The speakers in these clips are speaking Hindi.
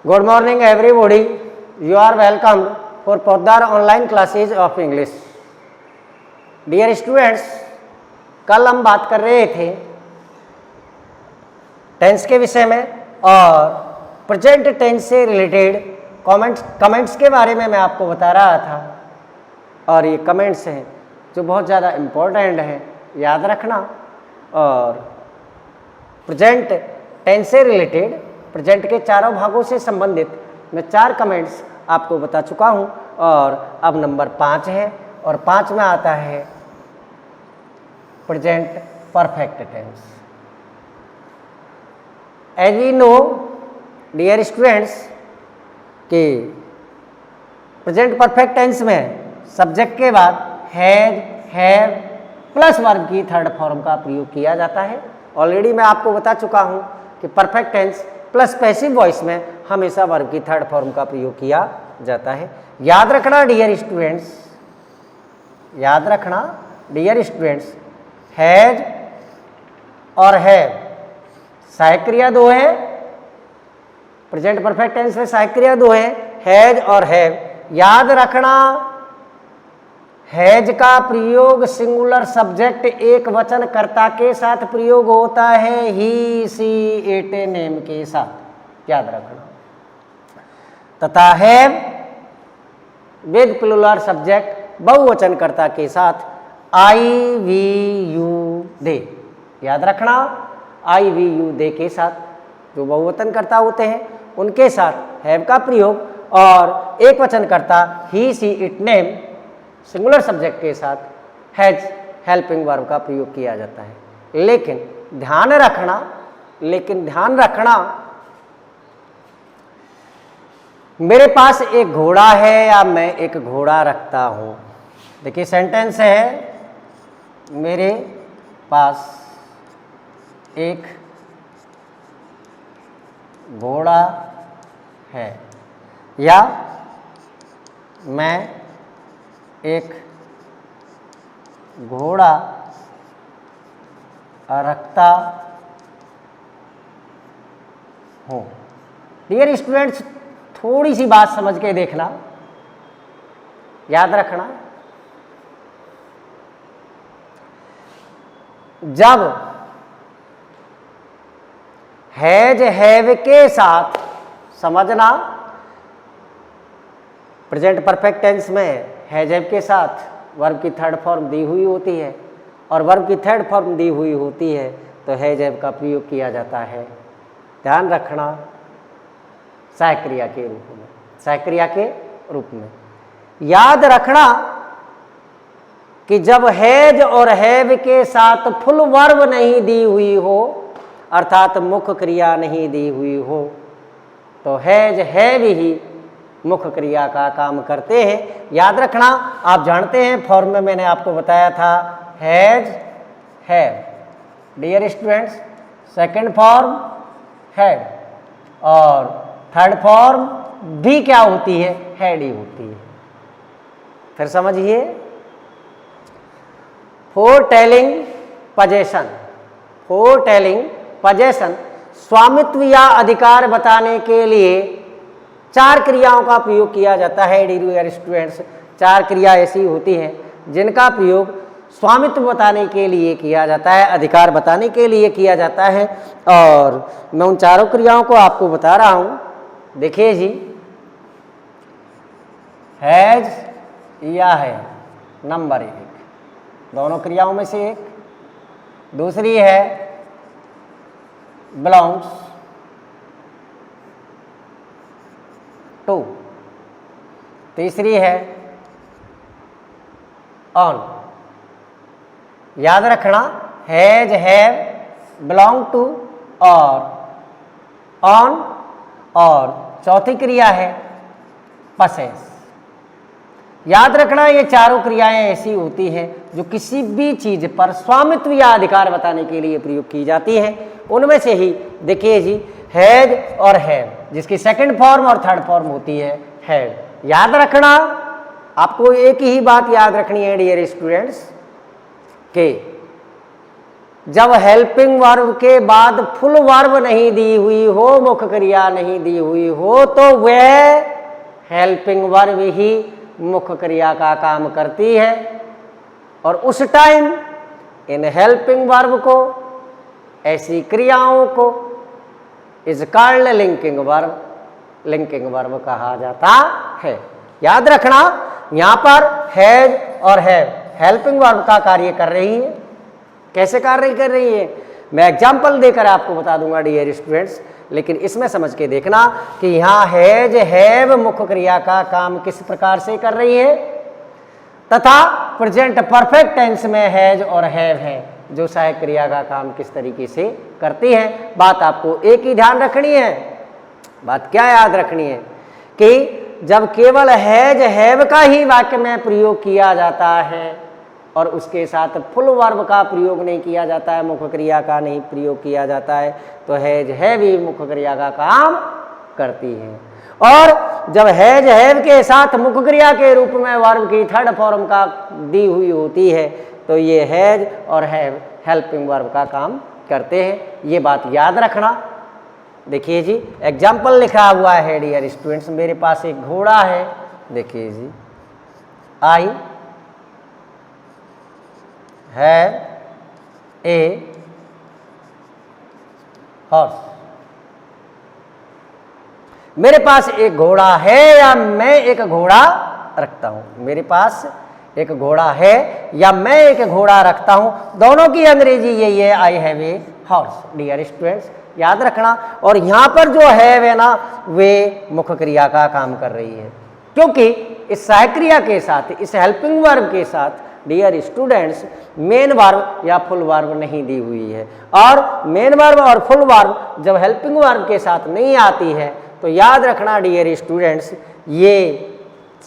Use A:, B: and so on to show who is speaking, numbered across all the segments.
A: Good morning everybody. You are welcomed for Poddar online classes of English. Dear students, कल हम बात कर रहे थे टेंस के विषय में और प्रेजेंट टेंस से रिलेटेड कमेंट्स के बारे में मैं आपको बता रहा था। और ये कमेंट्स हैं जो बहुत ज़्यादा इम्पोर्टेंट हैं, याद रखना। और प्रेजेंट टेंस से रिलेटेड प्रेजेंट के चारों भागों से संबंधित मैं 4 कमेंट्स आपको बता चुका हूँ और अब नंबर 5 है और 5 में आता है present perfect tense. As we know dear students कि प्रेजेंट परफेक्ट टेंस में सब्जेक्ट के बाद हैज, हैव प्लस वर्ब की थर्ड फॉर्म का प्रयोग किया जाता है। ऑलरेडी मैं आपको बता चुका हूँ कि perfect tens plus passive voice में हमेशा वर्ब की थर्ड फॉर्म का प्रयोग किया जाता है। याद रखना डियर स्टूडेंट्स, याद रखना डियर स्टूडेंट्स, हैज और हैव सहायक क्रिया 2 है। प्रेजेंट परफेक्ट टेंस में सहायक क्रिया 2 है, हैज और हैव। याद रखना हैज का प्रयोग सिंगुलर सब्जेक्ट एक वचन कर्ता के साथ प्रयोग होता है, ही, सी, इट, नेम के साथ, याद रखना। तथा हैव विद प्लूरल सब्जेक्ट बहुवचन कर्ता के साथ आई, वी, यू, दे, याद रखना। आई, वी, यू, दे के साथ जो बहुवचन कर्ता होते हैं उनके साथ हैव का प्रयोग और एक वचन कर्ता ही, सी, इट, नेम सिंगुलर सब्जेक्ट के साथ हैज हेल्पिंग वर्ब का प्रयोग किया जाता है। लेकिन ध्यान रखना मेरे पास एक घोड़ा है या मैं एक घोड़ा रखता हूं। देखिए सेंटेंस है, मेरे पास एक घोड़ा है या मैं एक घोड़ा रखता हूँ। डियर स्टूडेंट्स, थोड़ी सी बात समझ के देखना, याद रखना। जब हैज, हैव के साथ समझना, प्रेजेंट परफेक्ट टेंस में हैज, हैव के साथ वर्ब की थर्ड फॉर्म दी हुई होती है और वर्ब की थर्ड फॉर्म दी हुई होती है तो हैज, हैव का प्रयोग किया जाता है। ध्यान रखना, सहायक क्रिया के रूप में, सहायक क्रिया के रूप में। याद रखना कि जब हैज और हैव के साथ फुल वर्ब नहीं दी हुई हो, अर्थात मुख्य क्रिया नहीं दी हुई हो, तो हैज, हैव ही मुख्य क्रिया का काम करते हैं। याद रखना, आप जानते हैं फॉर्म में मैंने आपको बताया था has, have. Dear students, second form had और थर्ड फॉर्म भी क्या होती है, हैड ही होती है। फिर समझिए, four telling possession, four telling possession स्वामित्व या अधिकार बताने के लिए 4 क्रियाओं का प्रयोग किया जाता है। डियर स्टूडेंट्स, 4 क्रिया ऐसी होती हैं जिनका प्रयोग स्वामित्व बताने के लिए किया जाता है, अधिकार बताने के लिए किया जाता है और मैं उन चारों क्रियाओं को आपको बता रहा हूं। देखिए जी, हैज या है नंबर 1, दोनों क्रियाओं में से एक। दूसरी है बिलोंग्स टू। तीसरी है ऑन। याद रखना, हैज, हैव, बिलोंग टू और ऑन। और चौथी क्रिया है पसेस। याद रखना, ये चारों क्रियाएं ऐसी होती हैं जो किसी भी चीज पर स्वामित्व या अधिकार बताने के लिए प्रयोग की जाती हैं। उनमें से ही देखिए जी, हैज और हैव जिसकी सेकंड फॉर्म और थर्ड फॉर्म होती है हैड। याद रखना, आपको एक ही बात याद रखनी है डियर स्टूडेंट्स कि जब हेल्पिंग वर्ब के बाद फुल वर्ब नहीं दी हुई हो, मुख्य क्रिया नहीं दी हुई हो, तो वह हेल्पिंग वर्ब ही मुख्य क्रिया का काम करती है। और उस टाइम इन हेल्पिंग वर्ब को, ऐसी क्रियाओं को is called linking verb, linking verb कहा जाता है। याद रखना, यहां पर हैज और हैव हेल्पिंग वर्ब का कार्य कर रही है। कैसे कार्य कर रही है मैं एग्जाम्पल देकर आपको बता दूंगा डियर स्टूडेंट्स, लेकिन इसमें समझ के देखना कि यहाँ हैज हैव मुख्य क्रिया का काम किस प्रकार से कर रही है, तथा प्रेजेंट परफेक्ट टेंस में हैज और हैव है जो सहायक क्रिया का काम किस तरीके से करती है। बात आपको एक ही ध्यान रखनी है, बात क्या याद रखनी है कि जब केवल हैज हैव का ही वाक्य में प्रयोग किया जाता है और उसके साथ फुल वर्ब का प्रयोग नहीं किया जाता है, मुख्य क्रिया का नहीं प्रयोग किया जाता है, तो हैज हैव ही मुख्य क्रिया का काम करती है। और जब हैज हैव के साथ मुख्य क्रिया के रूप में वर्ब की थर्ड फॉर्म का दी हुई होती है, तो ये हैज और हैव हेल्पिंग वर्ब का काम करते हैं। ये बात याद रखना। देखिए जी, एग्जाम्पल लिखा हुआ है डियर स्टूडेंट्स, मेरे पास एक घोड़ा है। देखिए जी, आई हैव ए हॉर्स। मेरे पास एक घोड़ा है या मैं एक घोड़ा रखता हूं, मेरे पास एक घोड़ा है या मैं एक घोड़ा रखता हूं, दोनों की अंग्रेजी यही है, I have a horse dear students, याद रखना। और यहां पर जो है ना, वे मुख्य क्रिया का काम कर रही है, क्योंकि इस सहायक क्रिया के साथ, इस हेल्पिंग वर्ब के साथ डियर स्टूडेंट्स मेन वर्ब या फुल वर्ब नहीं दी हुई है। और मेन वर्ब और फुल वर्ब जब हेल्पिंग वर्ब के साथ नहीं आती है, तो याद रखना डियर स्टूडेंट्स, ये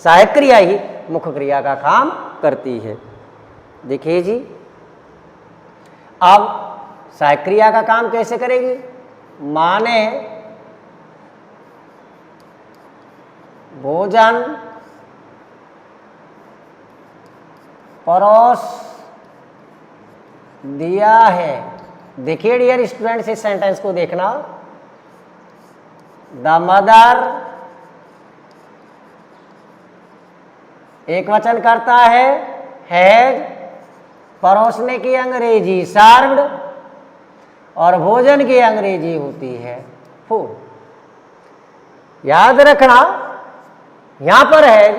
A: सहायक क्रिया ही मुख्य क्रिया का काम करती है। देखिए जी, अब सहायक क्रिया का काम कैसे करेगी, माने भोजन परोस दिया है। देखिए डियर स्टूडेंट्स, इस सेंटेंस को देखना, द मदर एक वचन करता है हैज, परोसने की अंग्रेजी सर्व्ड और भोजन की अंग्रेजी होती है फूड। याद रखना, यहां पर हैज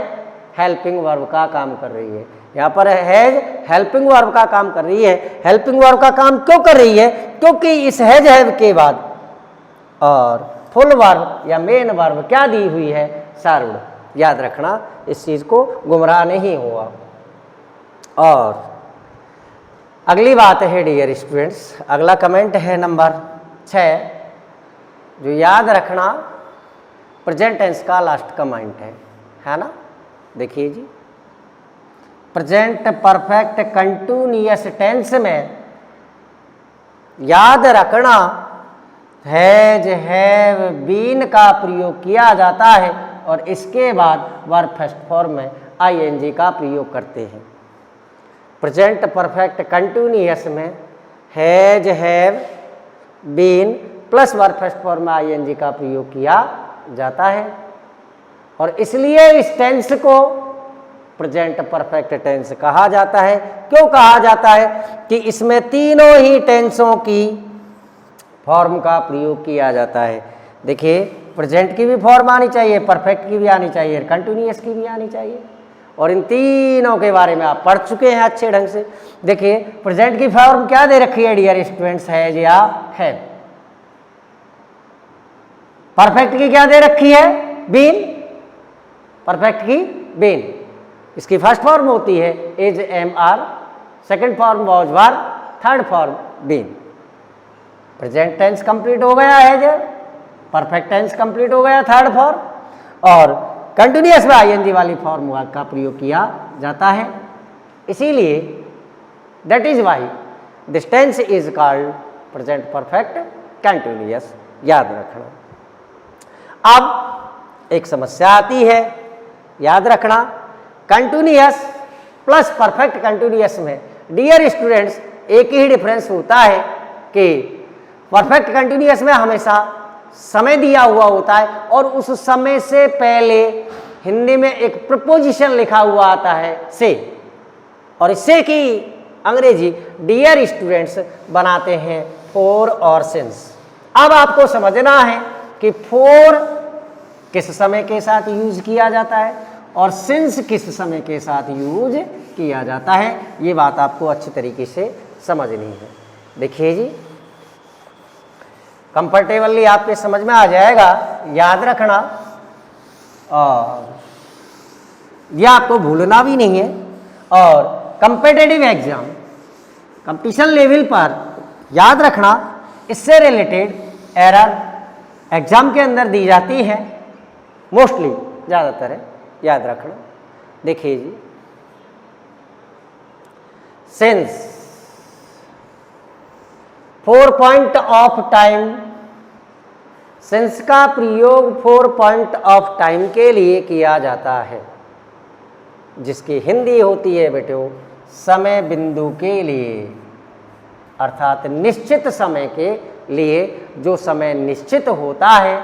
A: हेल्पिंग वर्ब का काम कर रही है, यहां पर हैज हेल्पिंग वर्ब का काम कर रही है। हेल्पिंग वर्ब का काम क्यों कर रही है, क्योंकि इस हैज हैव के बाद और फुल वर्ब या मेन वर्ब क्या दी हुई है, सर्व्ड। याद रखना, इस चीज को गुमराह नहीं हुआ। और अगली बात है डियर स्टूडेंट्स, अगला कमेंट है नंबर 6, जो याद रखना प्रेजेंट टेंस का लास्ट कमेंट है ना। देखिए जी, प्रेजेंट परफेक्ट कंटिन्यूअस टेंस में याद रखना हैज हैव बीन का प्रयोग किया जाता है और इसके बाद वर्ब फर्स्ट फॉर्म में आईएनजी का प्रयोग करते हैं। प्रेजेंट परफेक्ट कंटिन्यूअस में has have been plus verb first form में आईएनजी का प्रयोग किया जाता है, और इसलिए इस टेंस को प्रेजेंट परफेक्ट टेंस कहा जाता है। क्यों कहा जाता है, कि इसमें तीनों ही टेंसों की फॉर्म का प्रयोग किया जाता है। देखिए, प्रेजेंट की भी फॉर्म आनी चाहिए, परफेक्ट की भी आनी चाहिए, कंटिन्यूअस की भी आनी चाहिए, और इन तीनों के बारे में आप पढ़ चुके हैं अच्छे ढंग से। देखिए, प्रेजेंट की फॉर्म क्या दे रखी है डियर स्टूडेंट्स, हैज या हैव। परफेक्ट की क्या दे रखी है, बीन। परफेक्ट की बीन, इसकी फर्स्ट फॉर्म होती है is am are, second form was were, third form been. Present tense complete हो गया है, परफेक्ट टेंस कंप्लीट हो गया थर्ड फॉर्म, और कंटिन्यूअस में आईएनजी वाली फॉर्म का प्रयोग किया जाता है। इसीलिए that is why this tense is called present perfect continuous. याद रखना। अब एक समस्या आती है, याद रखना, कंटिन्यूअस प्लस परफेक्ट कंटिन्यूअस में डियर स्टूडेंट्स एक ही डिफरेंस होता है कि परफेक्ट कंटिन्यूअस में हमेशा समय दिया हुआ होता है और उस समय से पहले हिंदी में एक प्रपोजिशन लिखा हुआ आता है से, और इससे की अंग्रेजी डियर स्टूडेंट्स बनाते हैं फॉर और सिंस। अब आपको समझना है कि फॉर किस समय के साथ यूज किया जाता है और सिंस किस समय के साथ यूज किया जाता है। ये बात आपको अच्छी तरीके से समझनी है। देखिए जी, कंफर्टेबली आपके समझ में आ जाएगा, याद रखना और यह आपको भूलना भी नहीं है। और कंपिटिटिव एग्जाम, कंपटीशन लेवल पर याद रखना, इससे रिलेटेड एरर एग्जाम के अंदर दी जाती है, मोस्टली ज़्यादातर है, याद रखना। देखिए जी, since 4 point of time, since का प्रयोग 4 पॉइंट ऑफ टाइम के लिए किया जाता है, जिसकी हिंदी होती है बेटो समय बिंदु के लिए, अर्थात निश्चित समय के लिए। जो समय निश्चित होता है,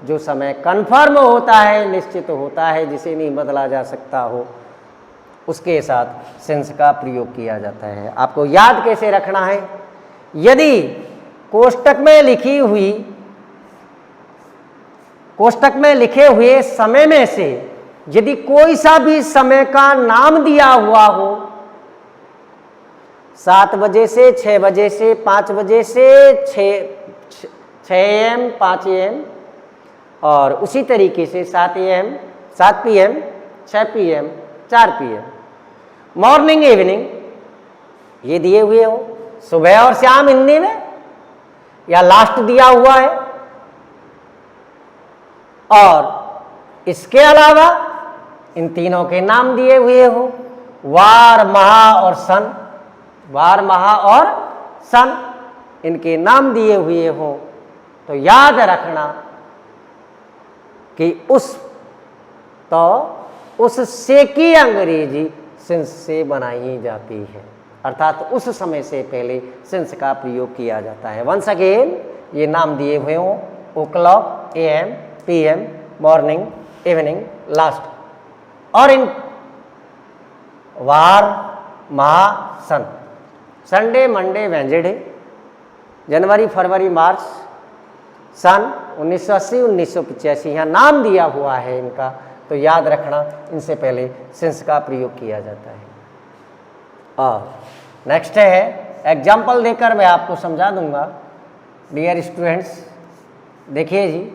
A: जो समय कन्फर्म होता है, निश्चित होता है, जिसे नहीं बदला जा सकता हो, उसके साथ सिंस का प्रयोग किया जाता है। आपको याद कैसे रखना है? यदि कोष्टक में लिखे हुए समय में से यदि कोई सा भी समय का नाम दिया हुआ हो, 7 बजे से 6 बजे से 5 बजे से 6 AM 5 AM, और उसी तरीके से 7 AM 7 PM 6 PM 4 PM, morning evening ये दिए हुए हो, सुबह और शाम हिंदी में, या लास्ट दिया हुआ है, और इसके अलावा इन तीनों के नाम दिए हुए हो, वार, माह और सन, वार, माह और सन, इनके नाम दिए हुए हो, तो याद रखना कि उस से की अंग्रेजी सिंस से बनाई जाती है, अर्थात उस समय से पहले सिंस का प्रयोग किया जाता है। वंस अगेन ये नाम दिए हुए हों, o'clock, AM, PM, morning, evening, last, और इन वार, माह, सन, संडे, मंडे, वेंसडे, जनवरी, फरवरी, मार्च, सन 1980, 1985 यहाँ नाम दिया हुआ है इनका, तो याद रखना इनसे पहले सिंस का प्रयोग किया जाता है। और नेक्स्ट है, एग्जाम्पल देकर मैं आपको समझा दूंगा डियर स्टूडेंट्स। देखिए जी,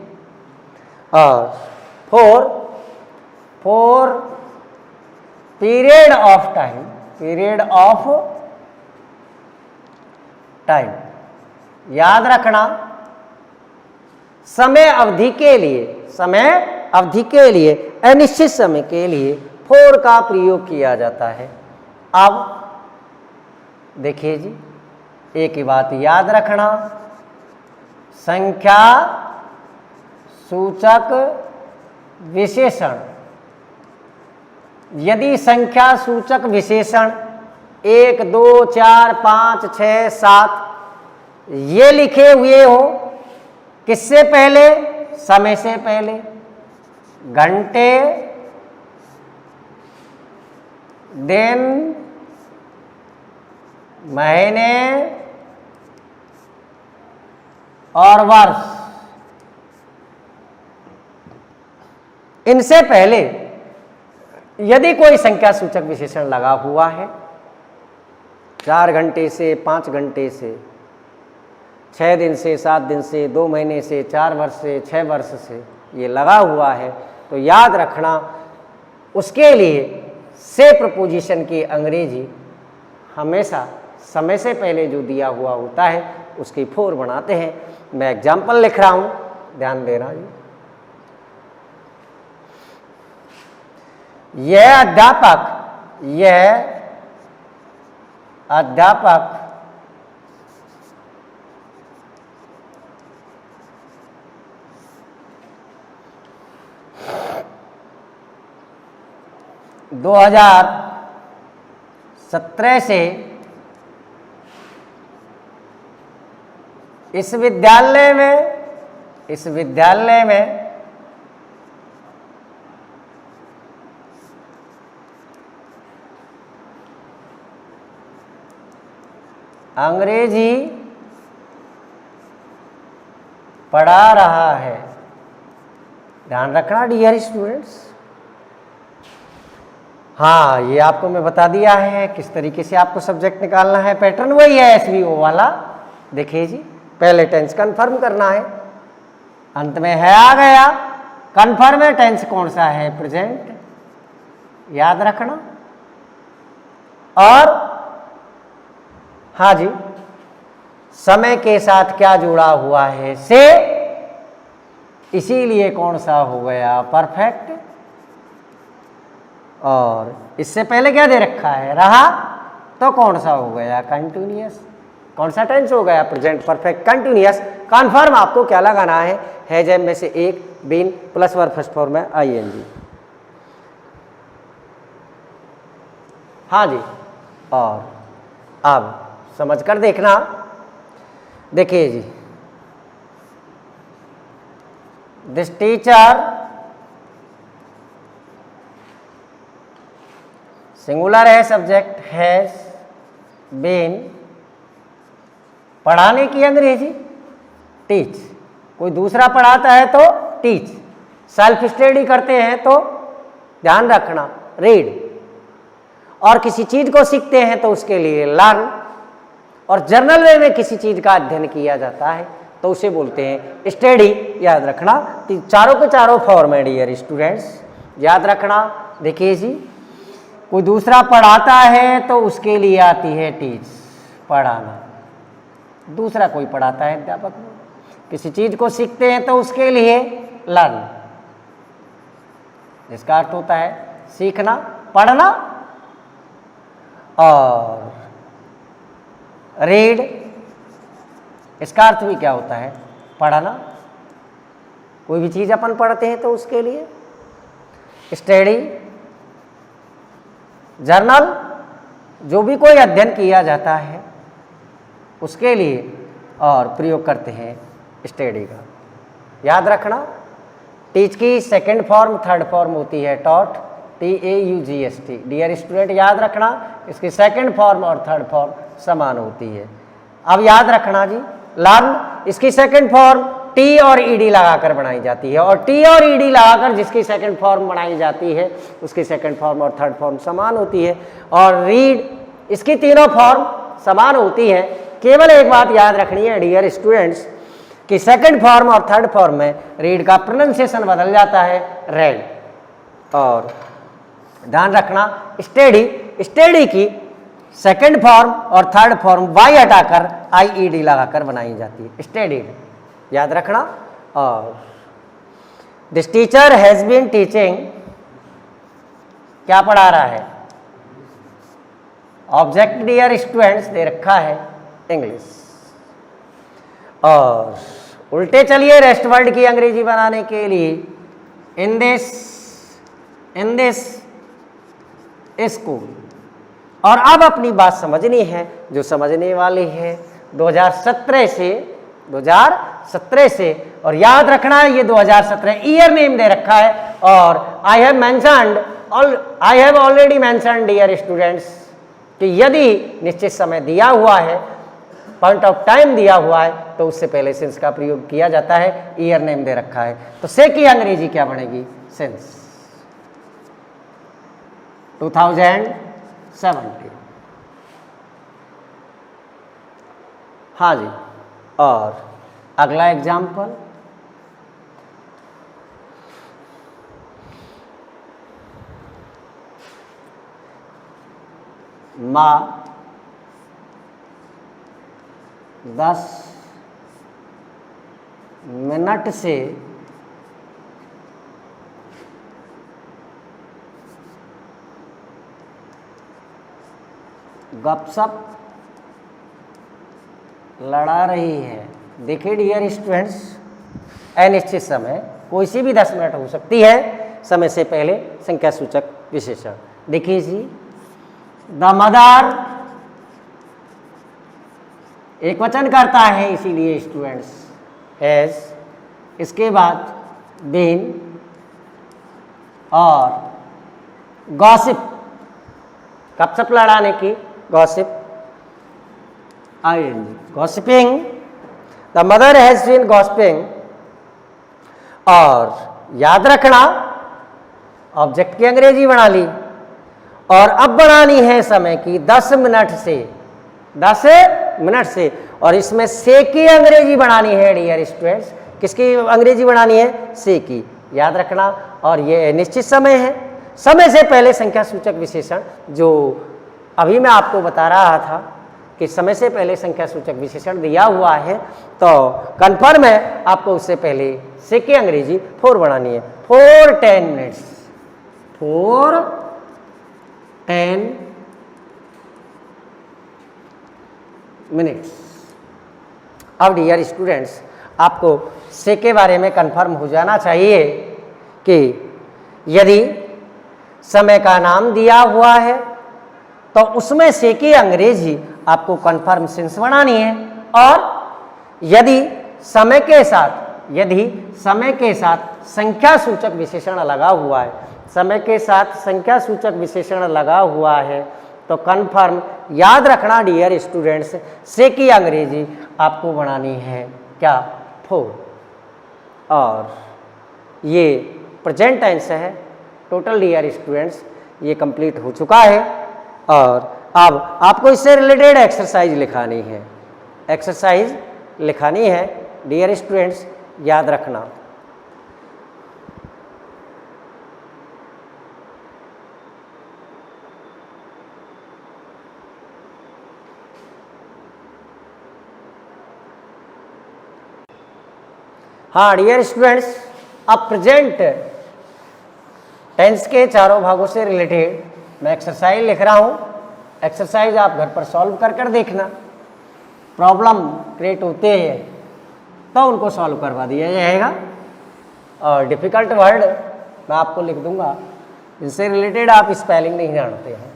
A: और फॉर पीरियड ऑफ टाइम, याद रखना समय अवधि के लिए, अनिश्चित समय के लिए फॉर का प्रयोग किया जाता है। अब देखिए जी, एक ही बात याद रखना, संख्या सूचक विशेषण, यदि संख्या सूचक विशेषण 1 2 4 5 6 7 ये लिखे हुए हो, किससे पहले? समय से पहले, घंटे, दिन, महीने और वर्ष, इनसे पहले यदि कोई संख्या सूचक विशेषण लगा हुआ है, 4 घंटे से, 5 घंटे से, 6 दिन से, 7 दिन से, 2 महीने से, 4 वर्ष से, 6 वर्ष से ये लगा हुआ है, तो याद रखना उसके लिए से प्रपोजिशन की अंग्रेजी हमेशा समय से पहले जो दिया हुआ होता है उसकी फॉर बनाते हैं। मैं एग्जाम्पल लिख रहा हूं, ध्यान देना जी। यह अध्यापक 2017 से इस विद्यालय में अंग्रेजी पढ़ा रहा है। ध्यान रखना डियर स्टूडेंट्स। हाँ, ये आपको मैं बता दिया है किस तरीके से आपको सब्जेक्ट निकालना है। पैटर्न वही है SVO वाला। देखिए जी, पहले टेंस कंफर्म करना है, अंत में है आ गया। कंफर्म है टेंस कौन सा है? प्रेजेंट, याद रखना। और हाँ जी, समय के साथ क्या जुड़ा हुआ है? से, इसीलिए कौन सा हो गया? परफेक्ट। और इससे पहले क्या दे रखा है? रहा, तो कौन सा हो गया? कंटिन्यूअस। कौन सा टेंस हो गया? Present perfect continuous. कन्फर्म आपको क्या लगाना है? है जैम में से एक, been plus verb first form में ING। हाँ जी, और अब समझ कर देखना। देखिए जी, दिस टीचर, सिंगुलर है सब्जेक्ट, हैज बीन, पढ़ाने की अंग्रेजी टीच। कोई दूसरा पढ़ाता है तो टीच। सेल्फ स्टडी करते हैं तो ध्यान रखना रीड। और किसी चीज को सीखते हैं तो उसके लिए लर्न। और जर्नल वे में किसी चीज का अध्ययन किया जाता है तो उसे बोलते हैं स्टडी। याद रखना, चारों के चारों फॉर्म है डियर स्टूडेंट्स, याद रखना। देखिए जी, कोई दूसरा पढ़ाता है तो उसके लिए आती है टीच, पढ़ाना। दूसरा कोई पढ़ाता है अध्यापक, किसी चीज को सीखते हैं तो उसके लिए लर्न, जिसका अर्थ होता है सीखना, पढ़ना। और रीड, इसका अर्थ भी क्या होता है? पढ़ना। कोई भी चीज अपन पढ़ते हैं तो उसके लिए स्टडी। जर्नल, जो भी कोई अध्ययन किया जाता है उसके लिए, और प्रयोग करते हैं स्टडी का। याद रखना, टीच की सेकंड फॉर्म थर्ड फॉर्म होती है टॉट, TAUGST। डियर स्टूडेंट याद रखना, इसकी सेकंड फॉर्म और थर्ड फॉर्म समान होती है। अब याद रखना जी, लर्न, इसकी सेकंड फॉर्म T और ED लगाकर बनाई जाती है। और T और ED लगाकर जिसकी सेकंड फॉर्म बनाई जाती है उसकी सेकंड फॉर्म और थर्ड फॉर्म समान होती है। और रीड, इसकी तीनों फॉर्म समान होती है। केवल एक बात याद रखनी है डियर स्टूडेंट्स कि सेकंड फॉर्म और थर्ड फॉर्म में रीड का प्रोनाउंसिएशन बदल जाता है रेड। और ध्यान रखना, स्टडी, स्टडी की सेकंड फॉर्म और थर्ड फॉर्म Y हटाकर IED लगाकर बनाई जाती है, स्टडीड। याद रखना। और this teacher has been teaching, क्या पढ़ा रहा है? ऑब्जेक्ट डियर स्टूडेंट्स दे रखा है इंग्लिश। और उल्टे चलिए रेस्ट वर्ड की अंग्रेजी बनाने के लिए, इन दिस स्कूल। और अब अपनी बात समझनी है जो समझने वाली है 2017 से। और याद रखना ये 2017 ईयर नेम दे रखा है। और I have already mentioned dear students कि यदि निश्चित समय दिया हुआ है, पॉइंट ऑफ टाइम दिया हुआ है, तो उससे पहले सिंस का प्रयोग किया जाता है। ईयर नेम दे रखा है तो से की अंग्रेजी क्या बनेगी? सिंस 2017। हाँ जी, और अगला एग्जाम्पल, माँ 10 मिनट से गपशप लड़ा रही है। देखिए डियर स्टूडेंट्स, अनिश्चित समय कोई सी भी 10 मिनट हो सकती है, समय से पहले संख्या सूचक विशेषण। देखिए जी, द मदर एक वचन करता है, इसीलिए स्टूडेंट्स हैज, इसके बाद बीन और गॉसिप, गपशप लड़ाने की, gossip ing, gossiping, the mother has been gossiping. और याद रखना ऑब्जेक्ट की अंग्रेजी बना ली और अब बनानी है समय की 10 मिनट से, 10 मिनट से, और इसमें से की अंग्रेजी बनानी है डियर स्टूडेंट्स। किसकी अंग्रेजी बनानी है? से की, याद रखना। और ये निश्चित समय है, समय से पहले संख्या सूचक विशेषण, जो अभी मैं आपको बता रहा था कि समय से पहले संख्या सूचक विशेषण दिया हुआ है, तो कन्फर्म है आपको उससे पहले से की अंग्रेजी 4 बनानी है। 4 10 मिनट्स, 4 10 मिनट्स। अब डियर स्टूडेंट्स, आपको से के बारे में कंफर्म हो जाना चाहिए कि यदि समय का नाम दिया हुआ है तो उसमें से की अंग्रेजी आपको कंफर्म सेंस बनानी है। और यदि समय के साथ संख्या सूचक विशेषण लगा हुआ है, समय के साथ संख्या सूचक विशेषण लगा हुआ है, तो कंफर्म याद रखना डियर स्टूडेंट्स, से की अंग्रेजी आपको बनानी है क्या? 4। और ये प्रेजेंट टेंस है। टोटल डियर स्टूडेंट्स ये कंप्लीट हो चुका है और अब आपको इससे रिलेटेड एक्सरसाइज लिखानी है। एक्सरसाइज लिखानी है डियर स्टूडेंट्स, याद रखना। हाँ डियर स्टूडेंट्स, अब प्रेजेंट टेंस के चारों भागों से रिलेटेड मैं एक्सरसाइज लिख रहा हूँ। एक्सरसाइज आप घर पर सॉल्व कर देखना। प्रॉब्लम क्रिएट होते हैं तो उनको सॉल्व करवा दिया जाएगा। और डिफ़िकल्ट वर्ड मैं आपको लिख दूंगा, इससे रिलेटेड आप स्पेलिंग नहीं जानते हैं।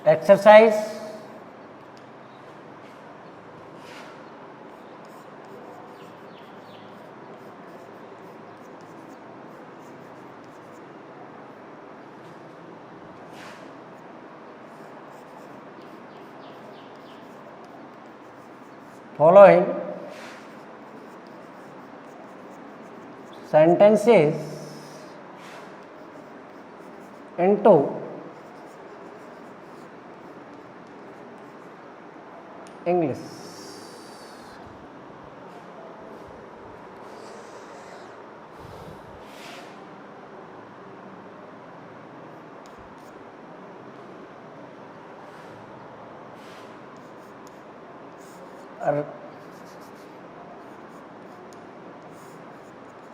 A: Exercise following sentences into English.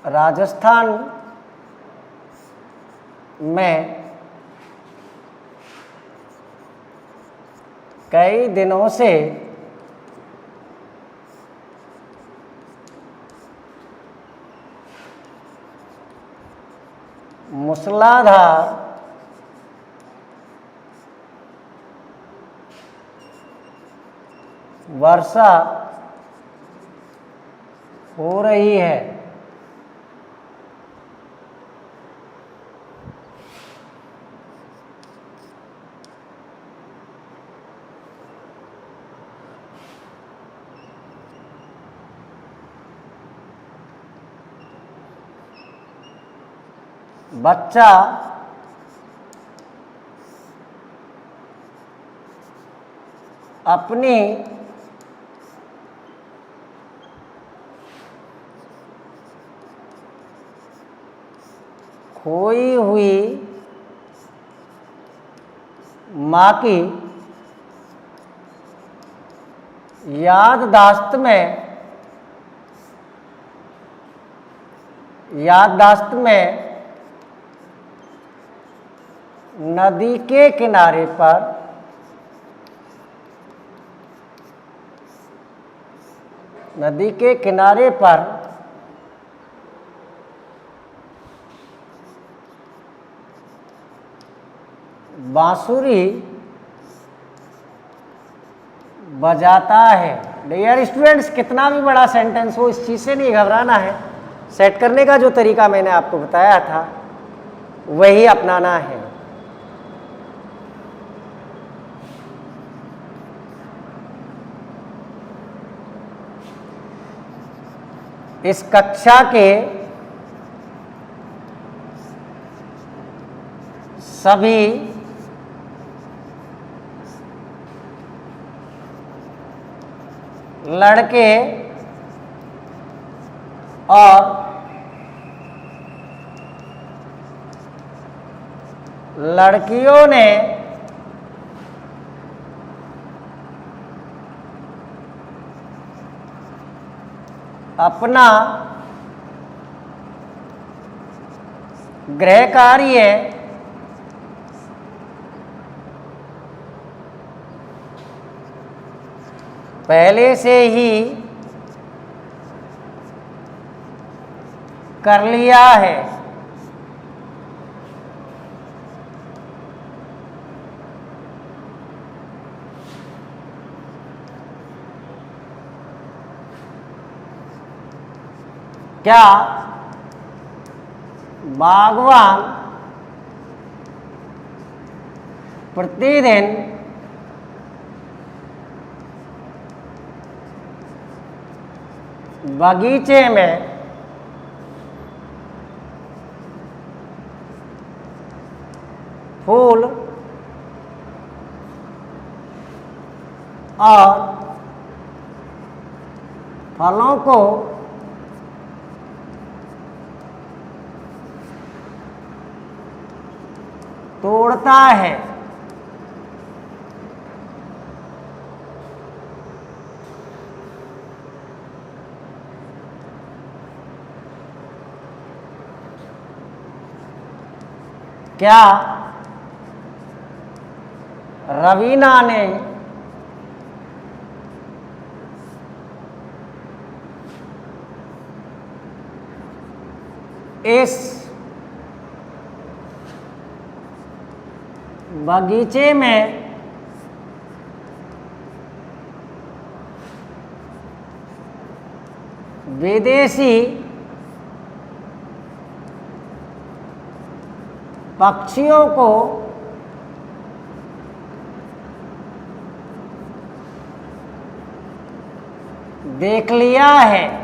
A: Rajasthan में कई दिनों से मूसलाधार वर्षा हो रही है। बच्चा अपनी खोई हुई माँ की याददाश्त में नदी के किनारे पर बांसुरी बजाता है। डियर स्टूडेंट्स, कितना भी बड़ा सेंटेंस हो, इस चीज़ से नहीं घबराना है। सेट करने का जो तरीका मैंने आपको बताया था वही अपनाना है। इस कक्षा के सभी लड़के और लड़कियों ने अपना गृह कार्य पहले से ही कर लिया है। क्या बागवान प्रतिदिन बगीचे में फूल और फलों को तोड़ता है? क्या रवीना ने इस बगीचे में विदेशी पक्षियों को देख लिया है?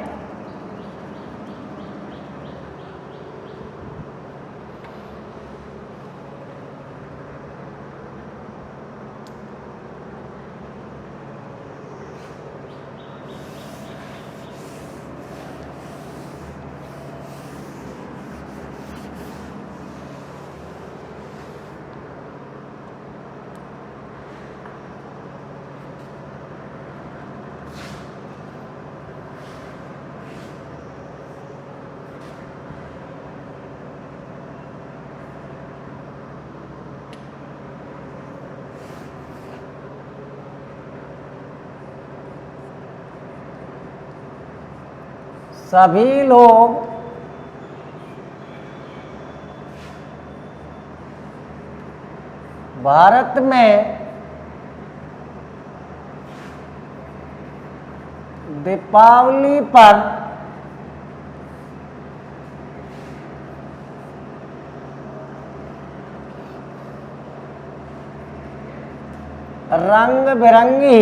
A: सभी लोग भारत में दीपावली पर रंग बिरंगी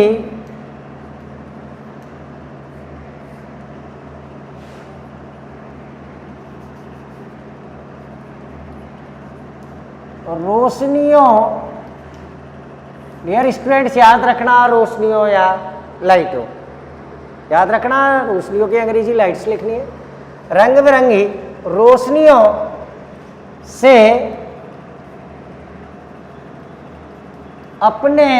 A: रोशनियों, डियर स्टूडेंट्स याद रखना, रोशनियों या लाइटों, याद रखना रोशनियों की अंग्रेजी लाइट्स लिखनी है। रंग बिरंगी रोशनियों से अपनी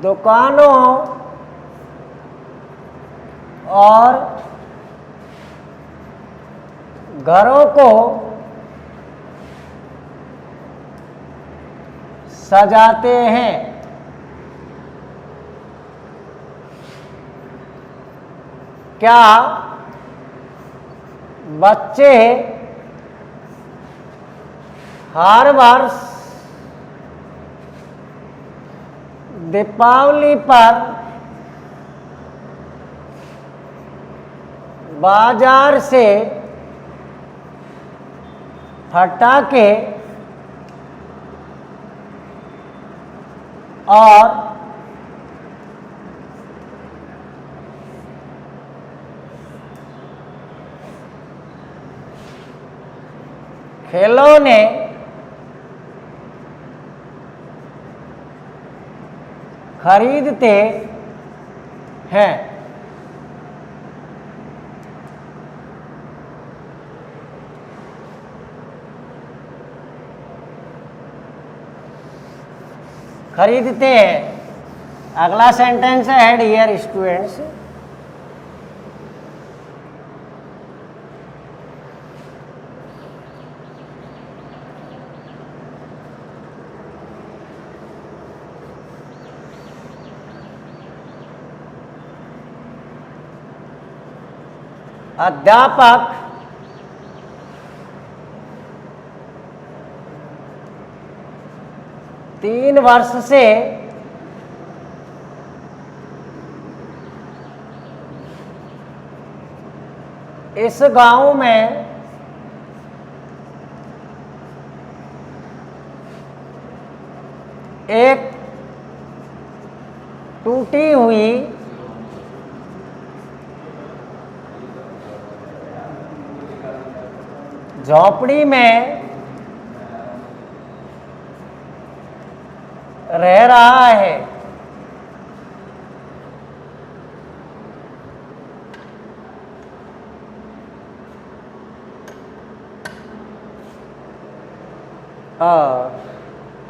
A: दुकानों और घरों को सजाते हैं। क्या बच्चे हर वर्ष दीपावली पर बाजार से पटाखे और खिलौने खरीदते हैं। खरीदते हैं। अगला सेंटेंस है डियर स्टूडेंट्स, अध्यापक तीन वर्ष से इस गांव में एक टूटी हुई झोपड़ी में रह रहा है।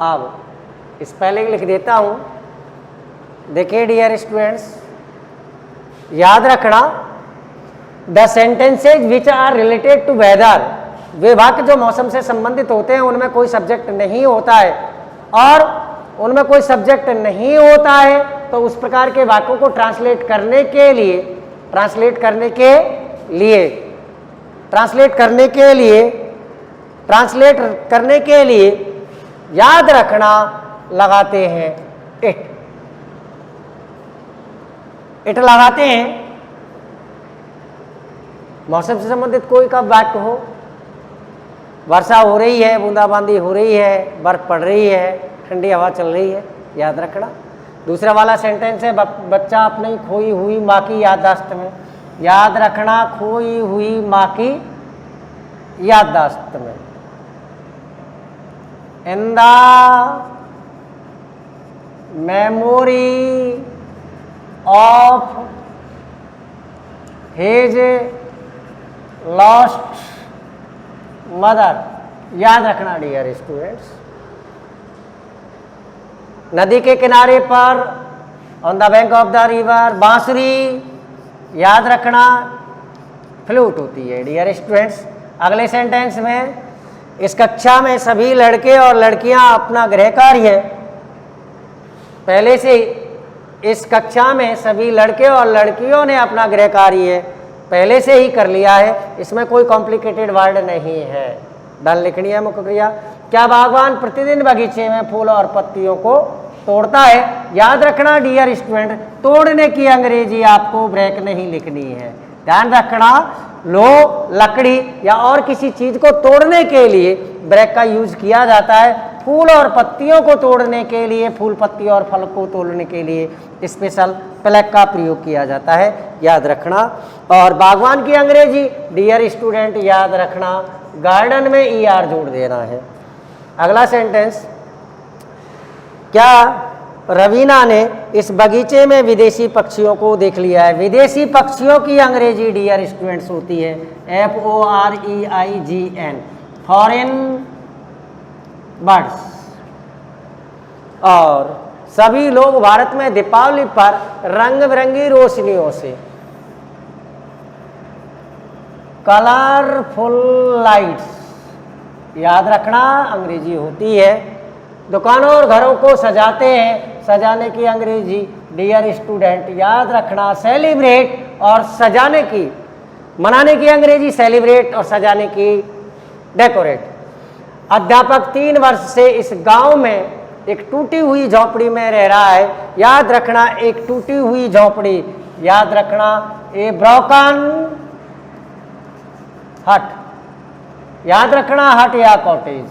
A: अब स्पेलिंग लिख देता हूं। देखिए डियर स्टूडेंट्स, याद रखना, the sentences which are related to weather, वे वाक्य जो मौसम से संबंधित होते हैं उनमें कोई सब्जेक्ट नहीं होता है, और उनमें कोई सब्जेक्ट नहीं होता है तो उस प्रकार के वाक्यों को ट्रांसलेट करने के लिए याद रखना लगाते हैं इट लगाते हैं। मौसम से संबंधित कोई का वाक्य हो, वर्षा हो रही है, बूंदाबांदी हो रही है, बर्फ पड़ रही है, ठंडी हवा चल रही है, याद रखना। दूसरा वाला सेंटेंस है बच्चा अपनी खोई हुई माँ की याददाश्त में, याद रखना, खोई हुई माँ की याददाश्त में। In the memory of his lost mother, याद रखना डियर स्टूडेंट्स। नदी के किनारे पर, on the bank of the river, बांसुरी, याद रखना फ्लूट होती है डियर स्टूडेंट्स। अगले सेंटेंस में इस कक्षा में सभी लड़के और लड़कियां अपना गृह कार्य पहले से इस कक्षा में सभी लड़के और लड़कियों ने अपना गृह कार्य पहले से ही कर लिया है। इसमें कोई कॉम्प्लिकेटेड वर्ड नहीं है। डन लिखनी है मुख्य क्रिया। क्या बागवान प्रतिदिन बगीचे में फूल और पत्तियों को तोड़ता है? याद रखना डियर स्टूडेंट, तोड़ने की अंग्रेजी आपको ब्रेक नहीं लिखनी है। ध्यान रखना, लो लकड़ी या और किसी चीज को तोड़ने के लिए ब्रेक का यूज किया जाता है। फूल और पत्तियों को तोड़ने के लिए, फूल पत्ती और फल को तोड़ने के लिए स्पेशल प्लग का प्रयोग किया जाता है, याद रखना। और बागवान की अंग्रेजी डियर स्टूडेंट याद रखना, गार्डन में ER जोड़ देना है। अगला सेंटेंस, क्या रवीना ने इस बगीचे में विदेशी पक्षियों को देख लिया है? विदेशी पक्षियों की अंग्रेजी डियर स्टूडेंट्स होती है FOREIGN, फॉरेन बर्ड्स। और सभी लोग भारत में दीपावली पर रंग बिरंगी रोशनियों से, कलरफुल लाइट्स, याद रखना अंग्रेजी होती है। दुकानों और घरों को सजाते हैं, सजाने की अंग्रेजी डियर स्टूडेंट याद रखना सेलिब्रेट, और सजाने की, मनाने की अंग्रेजी सेलिब्रेट, और सजाने की डेकोरेट। अध्यापक 3 वर्ष से इस गांव में एक टूटी हुई झोपड़ी में रह रहा है। याद रखना एक टूटी हुई झोपड़ी, याद रखना ए ब्रोकन हट, याद रखना हट या कॉटेज।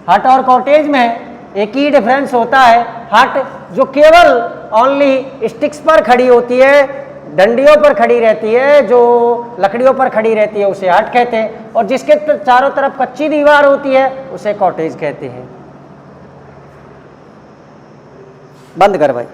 A: हट और कॉटेज में एक ही डिफरेंस होता है। हट जो केवल ओनली स्टिक्स पर खड़ी होती है, डंडियों पर खड़ी रहती है, जो लकड़ियों पर खड़ी रहती है उसे हट कहते हैं, और जिसके चारों तरफ कच्ची दीवार होती है उसे कॉटेज कहते हैं। बंद कर भाई।